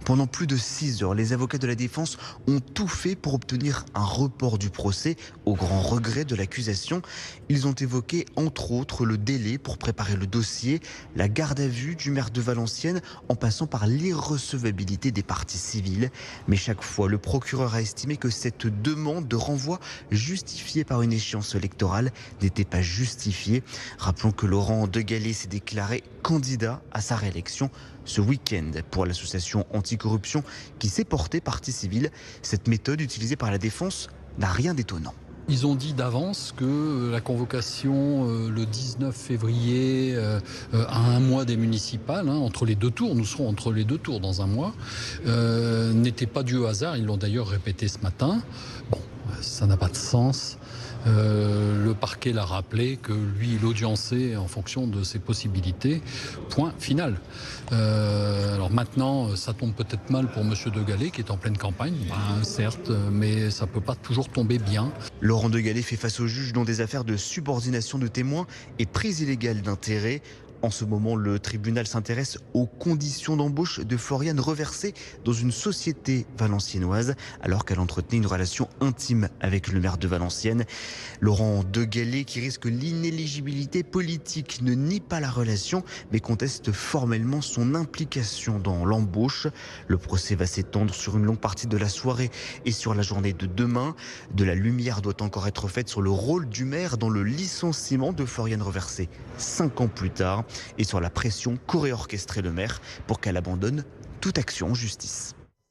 Pendant plus de 6 heures, les avocats de la défense ont tout fait pour obtenir un report du procès, au grand regret de l'accusation. Ils ont évoqué entre autres le délai pour préparer le dossier, la garde à vue du maire de Valenciennes, en passant par l'irrecevabilité des parties civiles. Mais chaque fois, le procureur a estimé que cette demande de renvoi justifiée par une échéance électorale n'était pas justifiée. Rappelons que Laurent Degallet s'est déclaré candidat à sa réélection ce week-end pour l'association anticorruption qui s'est portée partie civile. Cette méthode utilisée par la défense n'a rien d'étonnant. Ils ont dit d'avance que la convocation le 19 février à un mois des municipales, entre les deux tours, nous serons entre les deux tours dans un mois, n'était pas due au hasard. Ils l'ont d'ailleurs répété ce matin. Bon, ça n'a pas de sens. Le parquet l'a rappelé que lui, il audiençait en fonction de ses possibilités. Point final. Alors maintenant, ça tombe peut-être mal pour Monsieur Degallet qui est en pleine campagne, certes, mais ça peut pas toujours tomber bien. Laurent Degallet fait face au juge dans des affaires de subordination de témoins et prise illégale d'intérêt. En ce moment, le tribunal s'intéresse aux conditions d'embauche de Floriane Reversée dans une société valenciennoise, alors qu'elle entretenait une relation intime avec le maire de Valenciennes. Laurent Degallet, qui risque l'inéligibilité politique, ne nie pas la relation, mais conteste formellement son implication dans l'embauche. Le procès va s'étendre sur une longue partie de la soirée et sur la journée de demain. De la lumière doit encore être faite sur le rôle du maire dans le licenciement de Floriane Reversée 5 ans plus tard, et sur la pression qu'aurait orchestrée le maire pour qu'elle abandonne toute action en justice.